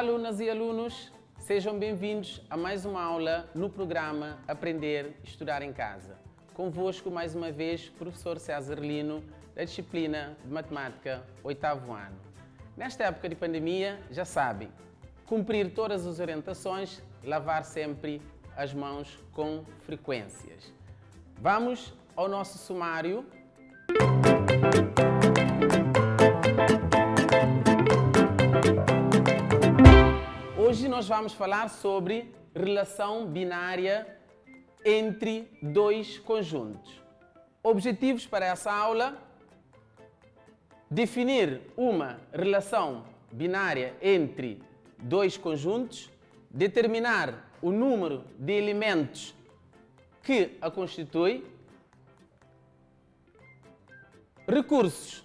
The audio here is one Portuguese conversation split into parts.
Olá, alunas e alunos, sejam bem-vindos a mais uma aula no programa Aprender e Estudar em Casa. Convosco, mais uma vez, professor César Lino, da disciplina de Matemática, 8º ano. Nesta época de pandemia, já sabem, cumprir todas as orientações, lavar sempre as mãos com frequências. Vamos ao nosso sumário. Hoje nós vamos falar sobre relação binária entre dois conjuntos. Objetivos para essa aula: definir uma relação binária entre dois conjuntos, determinar o número de elementos que a constitui. Recursos: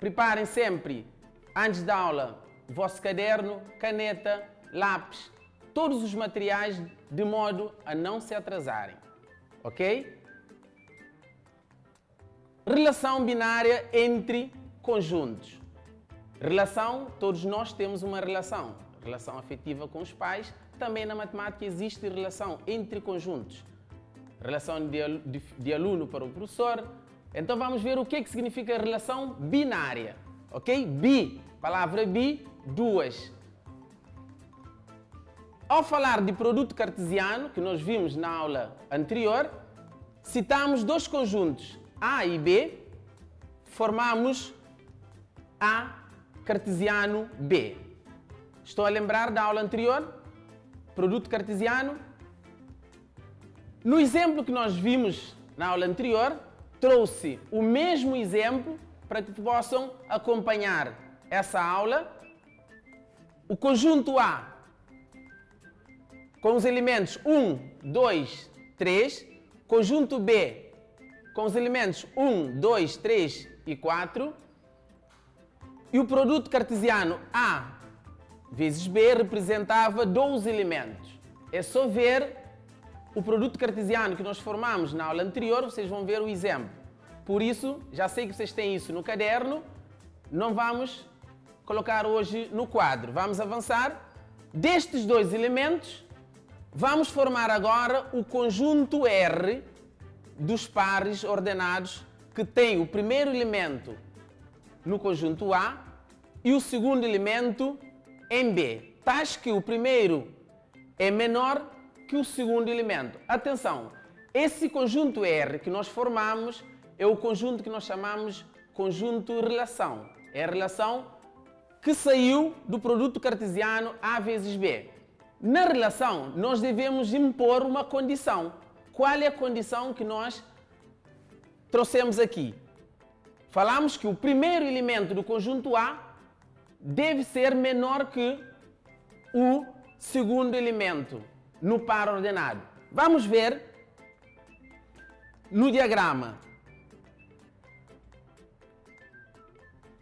preparem sempre, antes da aula, o vosso caderno, caneta, lápis, todos os materiais de modo a não se atrasarem, ok? Relação binária entre conjuntos. Relação, todos nós temos uma relação afetiva com os pais. Também na matemática existe relação entre conjuntos. Relação de aluno para o professor. Então vamos ver o que significa relação binária, ok? Bi, palavra bi, duas. Ao falar de produto cartesiano, que nós vimos na aula anterior, citamos dois conjuntos, A e B, formamos A cartesiano B. Estou a lembrar da aula anterior? Produto cartesiano. No exemplo que nós vimos na aula anterior, trouxe o mesmo exemplo para que possam acompanhar essa aula. O conjunto A com os elementos 1, 2, 3. Conjunto B com os elementos 1, 2, 3 e 4. E o produto cartesiano A vezes B representava 12 elementos. É só ver o produto cartesiano que nós formamos na aula anterior, vocês vão ver o exemplo. Por isso, já sei que vocês têm isso no caderno, não vamos colocar hoje no quadro. Vamos avançar. Destes dois elementos, vamos formar agora o conjunto R dos pares ordenados que tem o primeiro elemento no conjunto A e o segundo elemento em B. Tais que o primeiro é menor que o segundo elemento. Atenção, esse conjunto R que nós formamos é o conjunto que nós chamamos conjunto relação. É a relação que saiu do produto cartesiano A vezes B. Na relação, nós devemos impor uma condição. Qual é a condição que nós trouxemos aqui? Falamos que o primeiro elemento do conjunto A deve ser menor que o segundo elemento no par ordenado. Vamos ver no diagrama.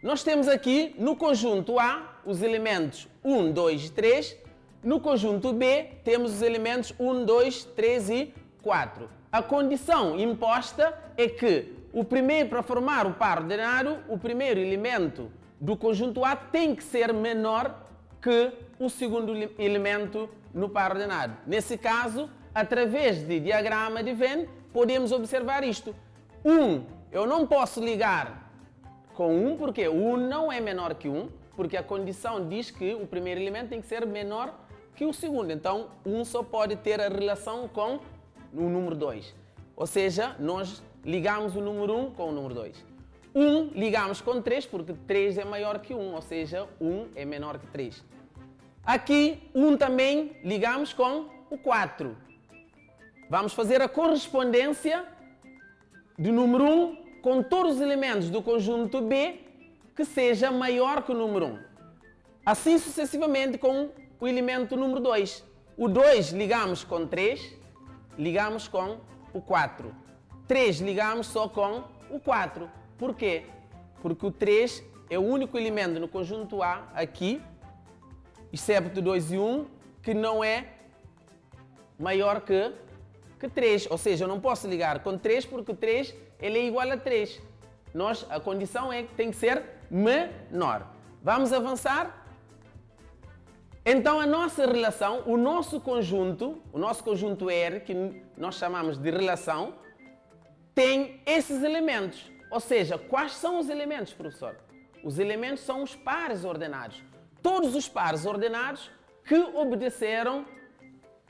Nós temos aqui no conjunto A os elementos 1, 2 e 3. No conjunto B temos os elementos 1, 2, 3 e 4. A condição imposta é que para formar o par ordenado, o primeiro elemento do conjunto A tem que ser menor que o segundo elemento no par ordenado. Nesse caso, através de diagrama de Venn, podemos observar isto. 1, eu não posso ligar com 1, porque 1 não é menor que 1, porque a condição diz que o primeiro elemento tem que ser menor que o segundo. Então, 1 só pode ter a relação com o número 2. Ou seja, nós ligamos o número 1 com o número 2. 1 ligamos com 3, porque 3 é maior que 1, ou seja, 1 é menor que 3. Aqui, 1 também ligamos com o 4. Vamos fazer a correspondência do número 1 com todos os elementos do conjunto B que seja maior que o número 1. Assim sucessivamente com o elemento número 2. O 2 ligamos com 3, ligamos com o 4. 3 ligamos só com o 4. Por quê? Porque o 3 é o único elemento no conjunto A aqui, excepto 2 e 1, que não é maior que 3. Ou seja, eu não posso ligar com 3 porque 3 ele é igual a 3. A condição é que tem que ser menor. Vamos avançar. Então a nossa relação, o nosso conjunto R, que nós chamamos de relação, tem esses elementos. Ou seja, quais são os elementos, professor? Os elementos são os pares ordenados. Todos os pares ordenados que obedeceram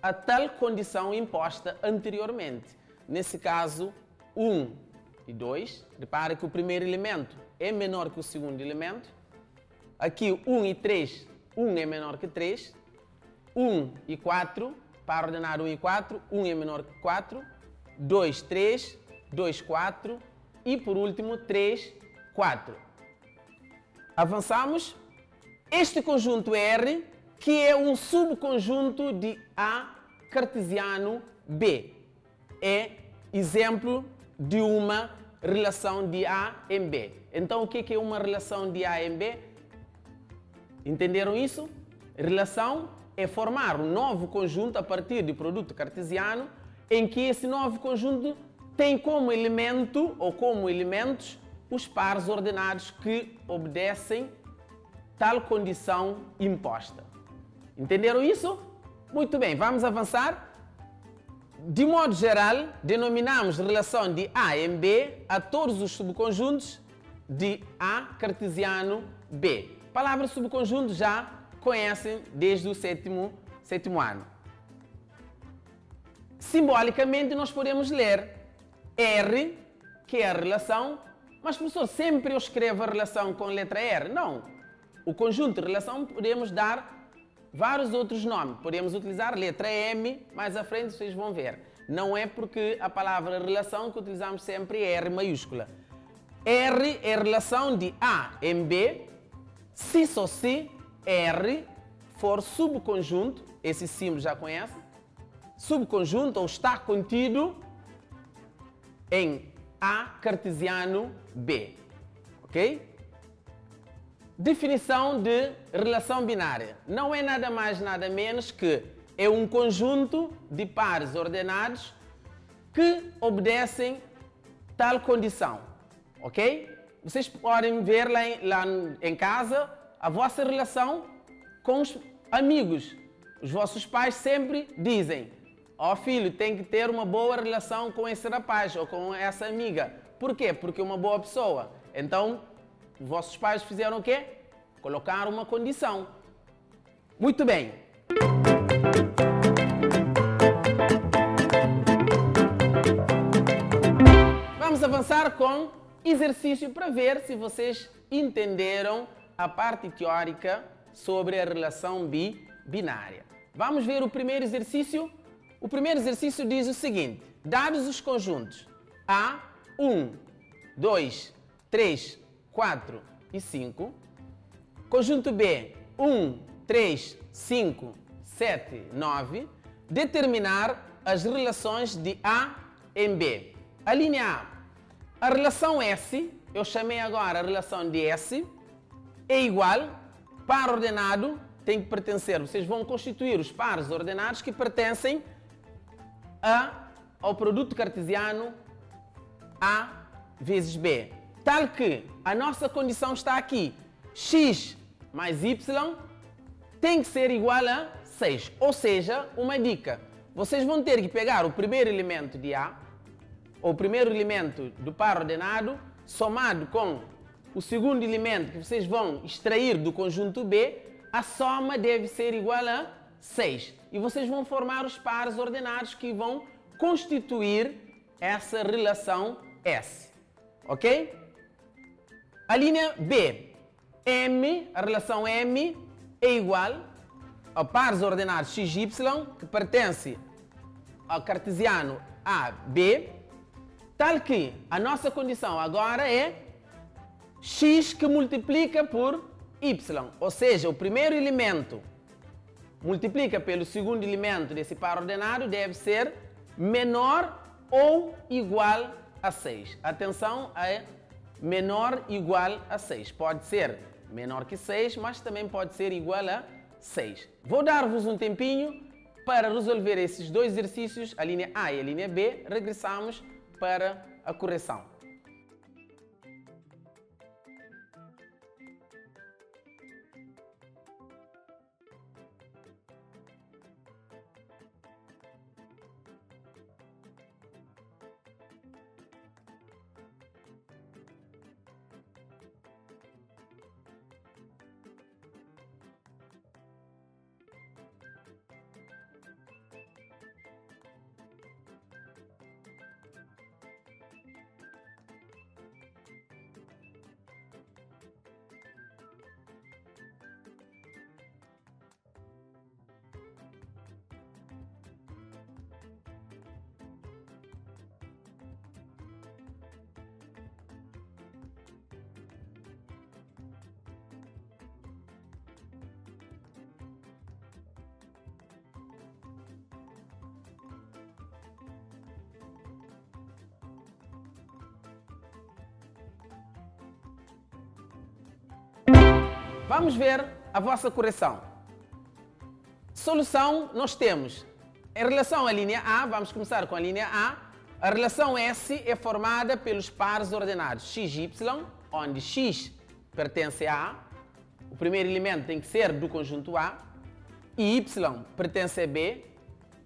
a tal condição imposta anteriormente. Nesse caso, 1 e 2. Repare que o primeiro elemento é menor que o segundo elemento. Aqui, 1 e 3, 1 é menor que 3. 1 e 4, par ordenado 1 e 4, 1 é menor que 4. 2, 3, 2, 4. E por último, 3, 4. Avançamos. Este conjunto R, que é um subconjunto de A cartesiano B, é exemplo de uma relação de A em B. Então, o que é uma relação de A em B? Entenderam isso? Relação é formar um novo conjunto a partir do produto cartesiano, em que esse novo conjunto tem como elemento ou como elementos os pares ordenados que obedecem tal condição imposta. Entenderam isso? Muito bem, vamos avançar. De modo geral, denominamos relação de A em B a todos os subconjuntos de A cartesiano B. A palavra subconjunto já conhecem desde o sétimo ano. Simbolicamente, nós podemos ler R, que é a relação, mas, professor, sempre eu escrevo a relação com a letra R? Não. O conjunto de relação podemos dar vários outros nomes. Podemos utilizar a letra M, mais à frente vocês vão ver. Não é porque a palavra relação que utilizamos sempre é R maiúscula. R é a relação de A em B, se só se R for subconjunto, esse símbolo já conhece, subconjunto ou está contido em A cartesiano B. Ok? Definição de relação binária. Não é nada mais, nada menos que é um conjunto de pares ordenados que obedecem tal condição. Ok? Vocês podem ver lá em casa a vossa relação com os amigos. Os vossos pais sempre dizem: ó filho, tem que ter uma boa relação com esse rapaz ou com essa amiga. Por quê? Porque é uma boa pessoa. Então, os vossos pais fizeram o quê? Colocaram uma condição. Muito bem. Vamos avançar com exercício para ver se vocês entenderam a parte teórica sobre a relação binária. Vamos ver o primeiro exercício. O primeiro exercício diz o seguinte: dados os conjuntos A, 1, 2, 3, 4 e 5. Conjunto B, 1, 3, 5, 7, 9. Determinar as relações de A em B. A linha A relação S, eu chamei agora a relação de S, é igual, par ordenado tem que pertencer, vocês vão constituir os pares ordenados que pertencem ao produto cartesiano A vezes B. Tal que a nossa condição está aqui, x mais y tem que ser igual a 6. Ou seja, uma dica, vocês vão ter que pegar o primeiro elemento de A, ou o primeiro elemento do par ordenado, somado com o segundo elemento que vocês vão extrair do conjunto B, a soma deve ser igual a 6. E vocês vão formar os pares ordenados que vão constituir essa relação S. Ok? A linha B. M, a relação M é igual a pares ordenados XY, que pertence ao cartesiano AB, tal que a nossa condição agora é x que multiplica por y, ou seja, o primeiro elemento multiplica pelo segundo elemento desse par ordenado deve ser menor ou igual a 6. Atenção a menor igual a 6. Pode ser menor que 6, mas também pode ser igual a 6. Vou dar-vos um tempinho para resolver esses dois exercícios, a linha A e a linha B. Regressamos para a correção. Vamos ver a vossa correção. Solução nós temos. Em relação à linha A, vamos começar com a linha A. A relação S é formada pelos pares ordenados x e y, onde x pertence a A. O primeiro elemento tem que ser do conjunto A. E y pertence a B,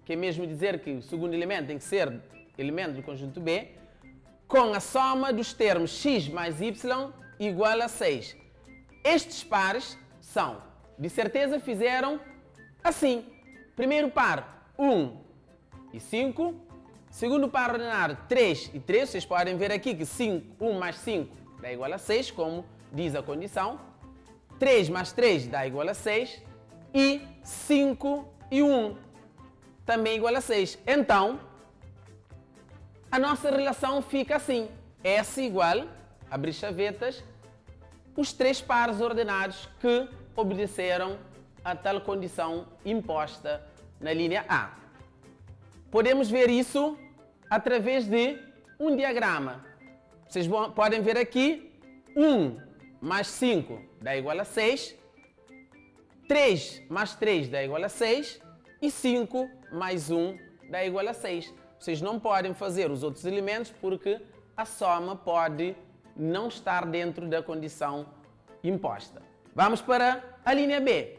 que é mesmo dizer que o segundo elemento tem que ser elemento do conjunto B, com a soma dos termos x mais y igual a 6. Estes pares são, de certeza fizeram assim. Primeiro par, 1 e 5. Segundo par ordenado, 3 e 3. Vocês podem ver aqui que 1 mais 5 dá igual a 6, como diz a condição. 3 mais 3 dá igual a 6. E 5 e 1 também igual a 6. Então, a nossa relação fica assim. S igual, abrir chavetas, os três pares ordenados que obedeceram a tal condição imposta na linha A. Podemos ver isso através de um diagrama. Vocês podem ver aqui, 1 mais 5 dá igual a 6, 3 mais 3 dá igual a 6 e 5 mais 1 dá igual a 6. Vocês não podem fazer os outros elementos porque a soma pode não estar dentro da condição imposta. Vamos para a linha B.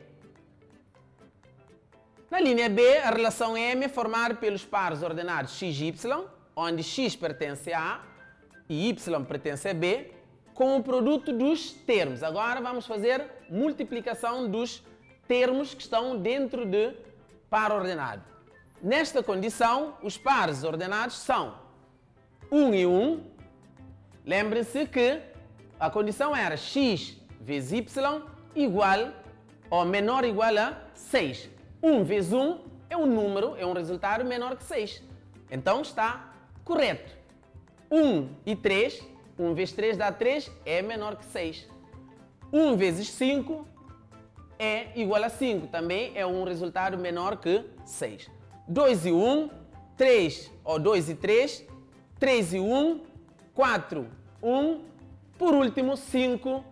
Na linha B, a relação M é formada pelos pares ordenados x e y, onde x pertence a A e y pertence a B, com o produto dos termos. Agora vamos fazer multiplicação dos termos que estão dentro de par ordenado. Nesta condição, os pares ordenados são 1 e 1. Lembrem-se que a condição era x vezes y igual ou menor ou igual a 6. 1 vezes 1 é um número, é um resultado menor que 6. Então está correto. 1 e 3, 1 vezes 3 dá 3, é menor que 6. 1 vezes 5 é igual a 5, também é um resultado menor que 6. 2 e 1, 3 ou 2 e 3, 3 e 1, 4, 1, por último 5,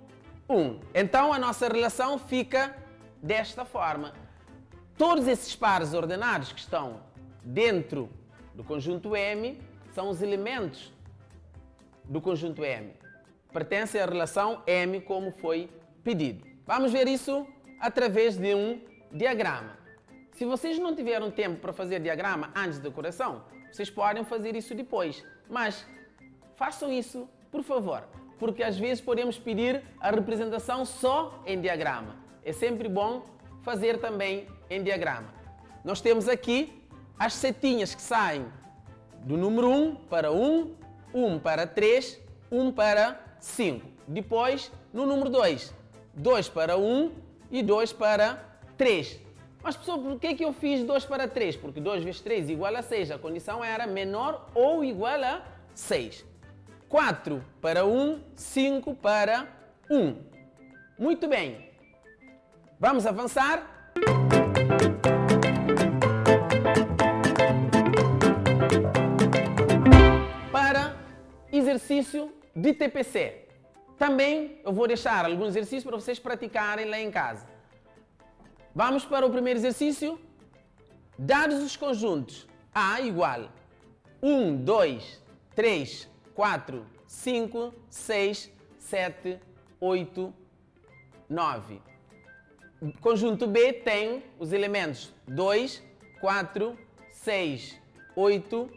1. Então a nossa relação fica desta forma. Todos esses pares ordenados que estão dentro do conjunto M são os elementos do conjunto M. Pertencem à relação M como foi pedido. Vamos ver isso através de um diagrama. Se vocês não tiveram tempo para fazer diagrama antes da correção, vocês podem fazer isso depois. Mas façam isso, por favor, porque às vezes podemos pedir a representação só em diagrama. É sempre bom fazer também em diagrama. Nós temos aqui as setinhas que saem do número 1 para 1, 1 para 3, 1 para 5. Depois, no número 2, 2 para 1 e 2 para 3. Mas, pessoal, por que eu fiz 2 para 3? Porque 2 vezes 3 igual a 6. A condição era menor ou igual a 6. 4 para 1, 5 para 1. Muito bem. Vamos avançar. Para exercício de TPC. Também eu vou deixar alguns exercícios para vocês praticarem lá em casa. Vamos para o primeiro exercício. Dados os conjuntos A igual 1, 2, 3, 4, 5, 6, 7, 8, 9. O conjunto B tem os elementos 2, 4, 6, 8,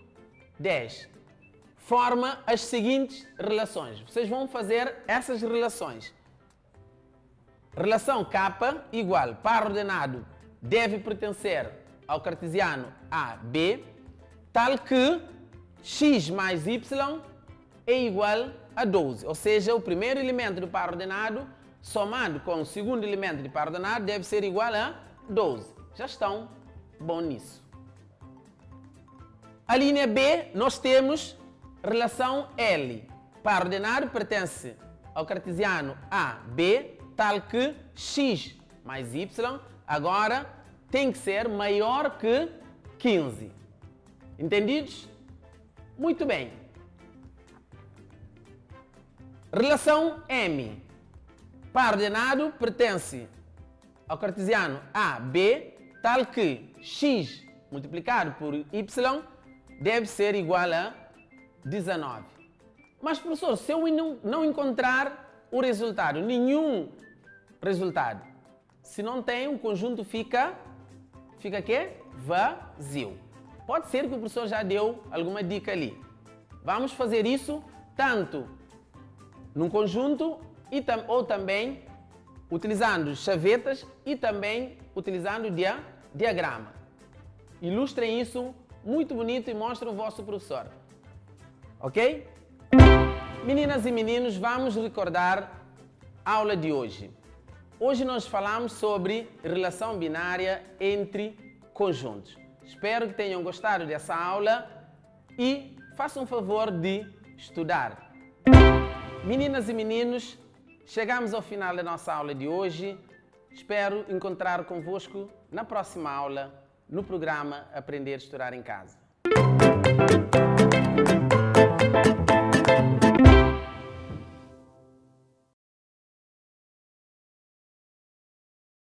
10. Forma as seguintes relações. Vocês vão fazer essas relações. Relação K igual, par ordenado deve pertencer ao cartesiano AB, tal que x mais y é igual a 12. Ou seja, o primeiro elemento do par ordenado somado com o segundo elemento de par ordenado deve ser igual a 12. Já estão bom nisso. A linha B, nós temos relação L. Par ordenado pertence ao cartesiano AB, tal que x mais y agora tem que ser maior que 15. Entendidos? Muito bem. Relação M. par ordenado pertence ao cartesiano A, B, tal que x multiplicado por y deve ser igual a 19. Mas, professor, se eu não encontrar o resultado, nenhum resultado, se não tem, o conjunto fica quê? Vazio. Pode ser que o professor já deu alguma dica ali. Vamos fazer isso tanto num conjunto ou também utilizando chavetas e também utilizando diagrama. Ilustrem isso muito bonito e mostrem ao vosso professor. Ok? Meninas e meninos, vamos recordar a aula de hoje. Hoje nós falamos sobre relação binária entre conjuntos. Espero que tenham gostado dessa aula e façam um favor de estudar. Meninas e meninos, chegamos ao final da nossa aula de hoje. Espero encontrar convosco na próxima aula, no programa Aprender a Estudar em Casa.